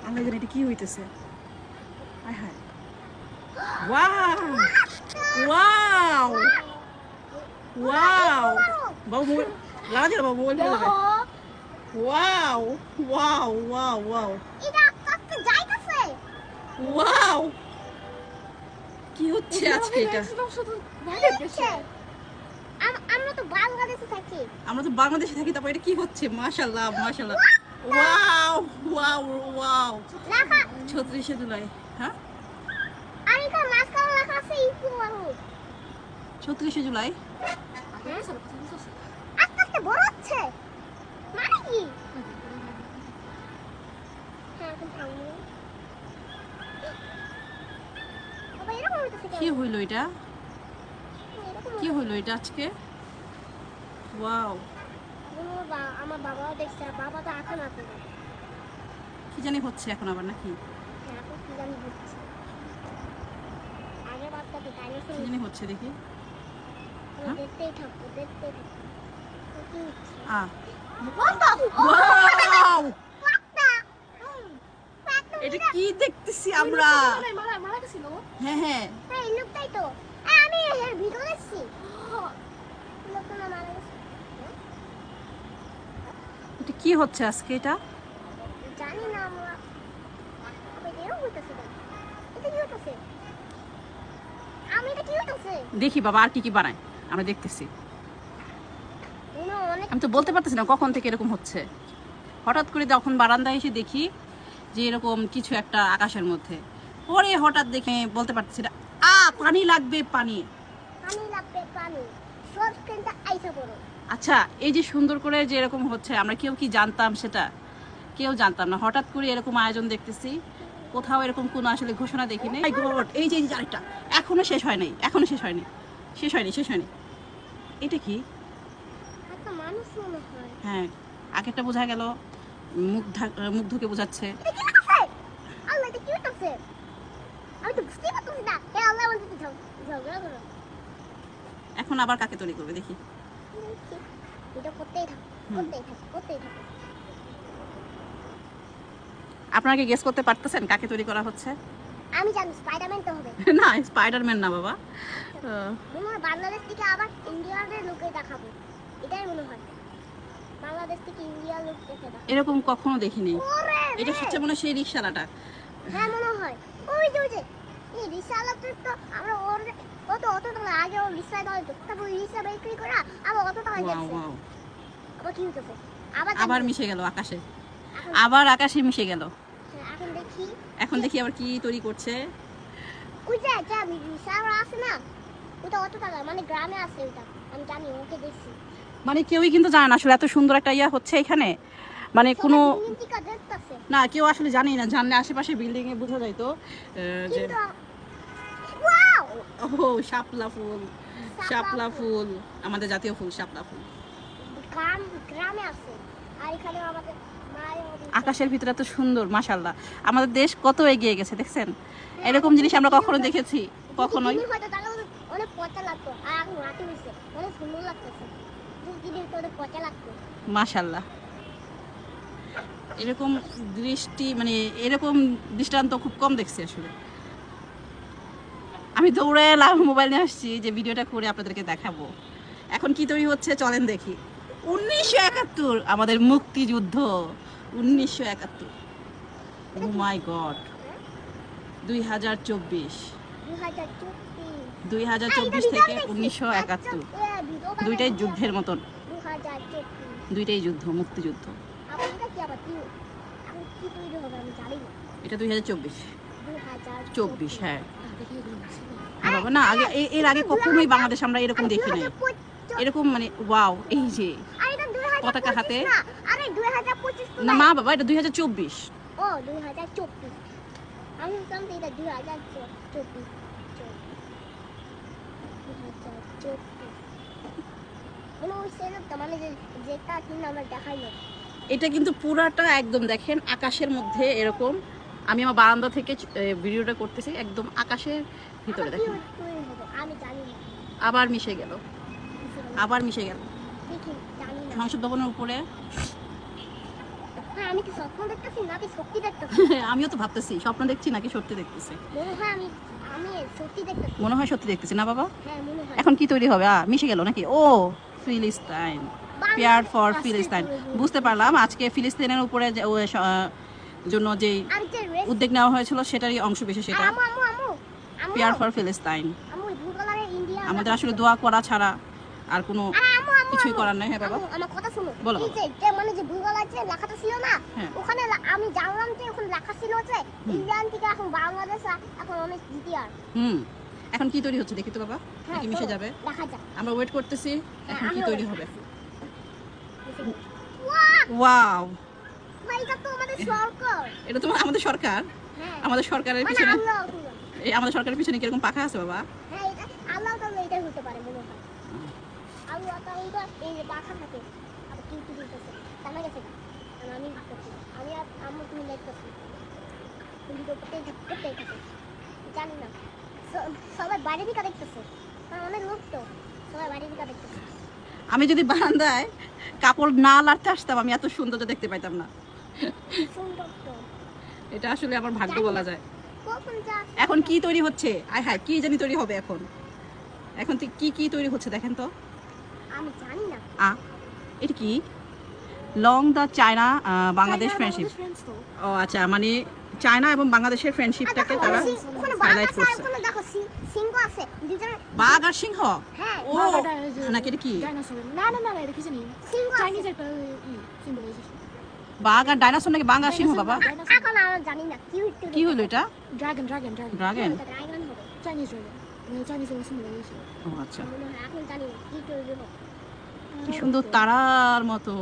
আল্লাহ জানে এটা কি হইতেছে। আয় হায়, ওয়াও ওয়াও ওয়াও, বাবু লাগা দিল, বাবু মোবাইল ফেলে দেবে। ওয়াও ওয়াও ওয়াও ওয়াও, এটা আস্তে যাইতেছে। ওয়াও, কি হচ্ছে আজকে এটা? আমরা তো বাংলাদেশে থাকি। আমরা তো বাংলাদেশে থাকি, তারপর এটা কি হচ্ছে? মাশাআল্লাহ মাশাআল্লাহ, ওয়াও ওয়াও ওয়াও। লেখা 36শে জুলাই, হ্যাঁ আমি তো মাঝখানে লেখা আছে ইকুয়াল। 36শে জুলাই। আস্তে আস্তে বড় হচ্ছে মানে কি? হ্যাঁ এখন থামো। বাবা এরকম হইতেছে কেন? কি হইলো এটা? এরকম কি হইলো এটা আজকে? ওয়াও, আমার বাবাও দেখছে, বাবা তো এখন আছে। কি জানি হচ্ছে এখন আবার নাকি? এখন কি জানি হচ্ছে। আগে বাচ্চাকে ডাইনোসর কি জানি হচ্ছে দেখি। দেখতেই থাকবো, দেখতেই থাকবো। কি হচ্ছে? ওয়াও, এটা কি দেখতেছি আমরা? হ্যাঁ হ্যাঁ, এই লোকটাই তো। আমি এর ভিডিও দেখছি। লোকটা না মারা গেছে। এটা কি হচ্ছে আজকে এটা? জানি না আমরা। আবে এরকম হইতাছে কেন? এটা কি হইতাছে? আমি এটা কি হইতাছে? দেখি বাবা আর কি কি বানায়, আমরা দেখতেছি। অনেক আমি তো বলতে পারতেছি না কখন থেকে এরকম হচ্ছে। হঠাৎ করে যখন বারান্দায় এসে দেখি যে এরকম কিছু একটা আকাশের মধ্যে, পরে হঠাৎ দেখে বলতে পারতেছি না। পানি লাগবে, পানি। পানি লাগবে, পানি। সব স্ক্রিনটা আইসা পড়ো। আচ্ছা, এই যে সুন্দর করে যে এরকম হচ্ছে, আমরা কেউ কি জানতাম সেটা? কেউ জানতাম না, হঠাৎ করে এরকম আয়োজন দেখতেছি। কোথাও এরকম কোনো আসলে ঘোষণা দেখিনি। এই যে আরেকটা, এখনো শেষ হয় নাই, এখনো শেষ হয়নি, শেষ হয়নি, শেষ হয়নি। এটা কি? একটা মানুষ মনে হয়। হ্যাঁ, আগেরটা বোঝা গেল মুগ্ধকে বোঝাচ্ছে। এটা কি হইতাছে? আল্লাহ এটা কি হইতাছে? আমি তো বুঝতেই পারতেছি না। এ আল্লাহ বলতে তো ঝগড়া করো। এখন আবার কাকে তৈরি করবে দেখি। এটা করতেই থাকো, করতেই থাকো, করতেই থাকো। আপনারা কি গেস করতে পারতেছেন কাকে তৈরি করা হচ্ছে? আমি জানি স্পাইডারম্যান তো হবে। না, স্পাইডারম্যান না বাবা। মনে হয় বাংলাদেশ থেকে আবার ইন্ডিয়ার লোকে দেখাবো, এটাই মনে হয়। বাংলাদেশ থেকে ইন্ডিয়ার লোক দেখে দেখাবো। এরকম কখনো দেখিনি। ওরে এটা হচ্ছে মনে হয় সেই রিকশালাটা। হ্যাঁ মনে হয়। ওই যে এই রিকশাওয়ালাটা তো আমরা ওর অত টাকা আগে ও রিকশায় দাঁড়াতো, তারপর রিকশা বিক্রি করে আবার অত টাকা ওয়াও গেছে। ওয়াও, আবার কি হইতেছে? আবার মিশে গেল আকাশে, আবার আকাশে মিশে গেল। এখন দেখি আবার কি তৈরি করছে। ওই যে একটা রিকশাওয়ালা আছে না, ওটা অত টাকা মানে গ্রামে আছে ওটা, আমি জানি, ওকে দেখছি। মানে কেউই কিন্তু জানে না আসলে এত সুন্দর একটা ইয়া হচ্ছে এখানে, মানে কোনো না, কেউ আসলে জানেই না। জানলে আশেপাশে বিল্ডিং এ বোঝা যাইতো যে ও শাপলা ফুল, শাপলা ফুল আমাদের জাতীয় ফুল, শাপলা ফুল। গ্রামে আছে আর এখানে আমাদের আকাশের ভিতরে এত সুন্দর, মাশাআল্লাহ। আমাদের দেশ কত এগিয়ে গেছে দেখছেন। এরকম জিনিস আমরা কখনো দেখেছি? কখনোই। অনেক পচা লাগতো আর এখন রাতে হইছে অনেক সুন্দর লাগতেছে। পচা লাগতো মাশাআল্লাহ। এরকম দৃষ্টি মানে এরকম দৃষ্টান্ত খুব কম দেখছি আসলে। আমি দৌড়ে এলাম, মোবাইল নিয়ে আসছি যে ভিডিওটা করে আপনাদেরকে দেখাবো। এখন কি তৈরি হচ্ছে চলেন দেখি। 1971 আমাদের মুক্তিযুদ্ধ, 1971। ও মাই গড, 2024 থেকে 1971, দুইটাই যুদ্ধের মতন, দুইটাই যুদ্ধ, মুক্তিযুদ্ধ। এটা 2024, হ্যাঁ বাবা। না আগে এর আগে কখনোই বাংলাদেশ আমরা এরকম দেখি নাই, এরকম মানে ওয়াও। এই যে পতাকা হাতে, না মা বাবা এটা 2024। ও 2024, আমি জানতে এটা 2024। এটা কিন্তু পুরাটা একদম দেখেন আকাশের মধ্যে এরকম। আমি আমার বারান্দা থেকে ভিডিওটা করতেছি, একদম আকাশের ভিতরে দেখেন। আবার মিশে গেল, আবার মিশে গেল সংসদ ভবনের উপরে। হ্যাঁ আমি কি স্বপ্ন দেখতেছি নাকি সত্যি দেখতেছি? আমিও তো ভাবতেছি স্বপ্ন দেখছি নাকি সত্যি দেখতেছি। মনে হয় আমি আমি সত্যি দেখতেছি। মনে হয় সত্যি দেখতেছি না বাবা? হ্যাঁ মনে হয়। এখন কি তৈরি হবে? মিশে গেল নাকি? ও ফিলিস্তাইন, পেয়ার ফর ফিলিস্তাইন। বুঝতে পারলাম আজকে ফিলিস্তিনের উপরে জন্য যে আমি যে রেস উদ্যোগ নেওয়া হয়েছিল সেটারই অংশ বিশেষ এটা, আমু আমু আমু আমু পেয়ার ফর ফিলিস্তাইন। আমু ব্লু কালারের ইন্ডিয়া আমাদের আসলে দোয়া করা ছাড়া আর কোনো আমু আমু কিছুই করার নাই। হ্যাঁ বাবা আমু, আমার কথা শুনো। বলো। এই যে মানে যে ব্লু কালার যে লেখাটা ছিল না, হ্যাঁ। ওখানে আমি জানলাম যে ওখানে লেখা ছিল যে ইন্ডিয়ান থেকে এখন বাংলাদেশ এখন অনেক জিটিআর। এখন কি তৈরি হচ্ছে দেখি তো বাবা, হ্যাঁ কি মিশে যাবে? দেখা যাক। আমরা ওয়েট করতেছি এখন কি আমিও তৈরি wait হবে। ওয়াও ওয়াও, ভাই এটা তো আমাদের সরকার। এটা তো আমাদের সরকার। হ্যাঁ আমাদের সরকারের মানে পিছনে, আল্লাহ এই আমাদের সরকারের পিছনে কিরকম পাখা আছে বাবা? হ্যাঁ এটা আল্লাহ তাআলা এটাই হতে পারে মনে হয়। আল্লাহ তাআলা এই যে পাখা থাকে আর কি কি দিতেছে জানা গেছে না। আর আমি দেখতেছি আমি আর আম্মু তুমি দেখতেছি তুমি তো করতেই থাকে জানি না সবাই বাইরে দিকে দেখতেছে কারণ অনেক লোক তো সবাই বাইরে দিকে দেখতেছে। আমি যদি বারান্দায় কাপড় না লাড়তে আসতাম আমি এত সৌন্দর্য দেখতে পাইতাম না। সুন্দর তো এটা আসলে আমার ভাগ্য বলা যায়। কখন যা এখন কি তৈরি হচ্ছে? আয় হায়, কি জানি তৈরি হবে এখন। এখন তো কি কি তৈরি হচ্ছে দেখেন তো। আমি জানি না। এটা কি? Long the China Bangladesh friendship. ও আচ্ছা, মানে চায়না এবং বাংলাদেশের ফ্রেন্ডশিপটাকে তারা হাইলাইট করছে। ওখানে দেখো সিংহ আছে দুজনে বাঘ আর সিংহ? হ্যাঁ ও নাকি এটা কি? সিংহ চাইনিজ একটা সিম্বলাইজেশন বাঘ আর ডাইনোসর নাকি বাঘ আর সিংহ বাবা? এখন আমি জানি না কি হইতে কি হলো এটা? Dragon dragon dragon dragon? Dragon হবে চাইনিজ ড্রাগন চাইনিজ সিম্বলাইজেশন ও আচ্ছা, মনে হয় এখন জানি না কি তৈরি হবে। কি সুন্দর তারার মতো।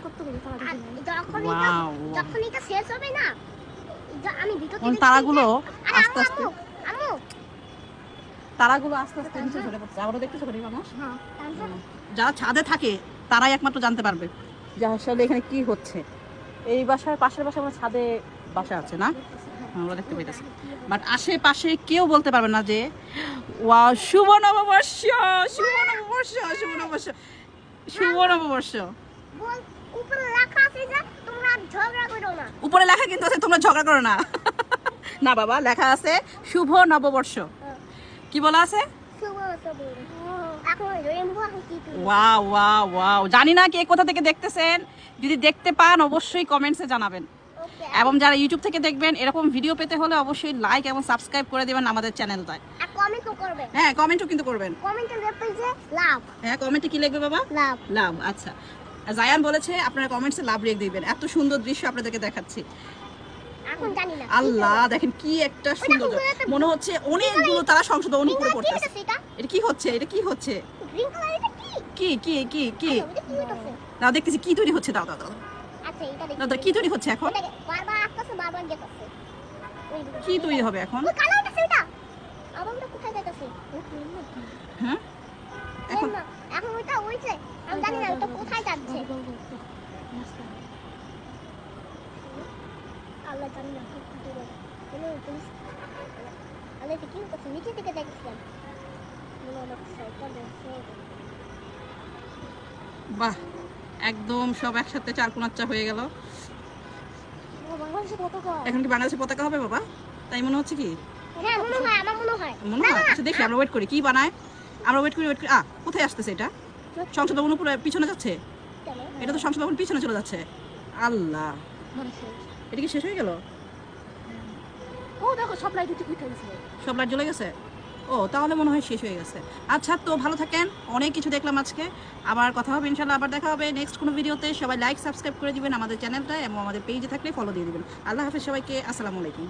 কতগুলো তারা আর দেখি Wow, যখন এটা শেষ হবে না আমি ভিতর ওই থেকে তারাগুলো আরে আস্তে আস্তে, আম্মু তারাগুলো আস্তে আস্তে নিচে ঝরে পড়ছে। আবারও দেখতেছো করি মানুষ? হ্যাঁ যারা ছাদে থাকে তারাই একমাত্র জানতে পারবে যে আসলে এখানে কি হচ্ছে। এই বাসার পাশের বাসা আমার ছাদে বাসা আছে না, আমরা দেখতে পাইতেছি, বাট আশেপাশে কেউ বলতে পারবে না যে ওয়াও শুভ নববর্ষ, শুভ নববর্ষ, শুভ নববর্ষ, শুভ নববর্ষ। বল উপরে লেখা আছে যে তোমরা ঝগড়া করো না। উপরে লেখা কিন্তু আছে তোমরা ঝগড়া করো না। না বাবা, লেখা আছে শুভ নববর্ষ। কি বলা আছে? শুভ শুভ এখন রেইনবো কি কি ওয়াও ওয়াও ওয়াও, জানি না কে কোথা থেকে দেখতেছেন, যদি দেখতে পান অবশ্যই কমেন্টসে জানাবেন। ওকে এবং যারা ইউটিউব থেকে দেখবেন এরকম ভিডিও পেতে হলে অবশ্যই লাইক এবং সাবস্ক্রাইব করে দেবেন আমাদের চ্যানেলটায়। আর কমেন্ট করবে হ্যাঁ, কমেন্টও কিন্তু করবেন। কমেন্টে লিখবে যে লাভ হ্যাঁ, কমেন্টে কি লিখবে বাবা? লাভ লাভ। আচ্ছা, জায়ান বলেছে আপনারা কমেন্টসে লাভ রেখে দিবেন। এত সুন্দর দৃশ্য আপনাদেরকে দেখাচ্ছি। এখন জানি না আল্লাহ, দেখেন কি একটা সুন্দর, মনে হচ্ছে অনেকগুলো তারা সংশোধন উপরে পড়তেছে। এটা এটা কি হচ্ছে? এটা কি হচ্ছে? গ্রিন কালার এটা কি কি কি কি কি? এটা কি হইতাছে? দাও দেখতেছি কি তৈরি হচ্ছে। দাও দাও দাও আচ্ছা এটা দেখি দাও, কি তৈরি হচ্ছে এখন? এটা বারবার আসতেছে বারবার যেতেছে ওই কি তৈরি হবে এখন? ওই কালো হইতাছে এটা আবার ওটা কোথায় যাইতাছে হ্যাঁ, এখন এখন ওইটা হইছে আমি জানি না ওটা কোথায় যাচ্ছে আল্লাহ জানি না কি করে কোনো পুলিশ আল্লাহ এটা কি করছে নিচে থেকে দেখছিলাম মনে হলো সাইকেল দেখছে বাহ, একদম সব একসাথে চারকোনাচ্চা হয়ে গেল। বাংলাদেশে পতাকা এখন কি বাংলাদেশের পতাকা হবে বাবা? তাই মনে হচ্ছে কি? হ্যাঁ মনে হয় আমার মনে হয় মনে হয়। আচ্ছা দেখি, আমরা ওয়েট করি কি বানায়। আমরা ওয়েট করি। কোথায় আসতেছে এটা? সংসদ ভবন উপরে পিছনে যাচ্ছে। কেন এটা তো সংসদ ভবন পিছনে চলে যাচ্ছে। আল্লাহ, মানে শেষ এটা কি শেষ হয়ে গেল? ও দেখো সব লাইট উঠে গেছে সব লাইট জ্বলে গেছে? ও তাহলে মনে হয় শেষ হয়ে গেছে। আচ্ছা, তো ভালো থাকেন, অনেক কিছু দেখলাম আজকে। আবার কথা হবে ইনশাল্লাহ, আবার দেখা হবে নেক্সট কোনো ভিডিওতে। সবাই লাইক সাবস্ক্রাইব করে দিবেন আমাদের চ্যানেলটা এবং আমাদের পেজে থাকলে ফলো দিয়ে দিবেন। আল্লাহ হাফেজ সবাইকে, আসসালামু আলাইকুম।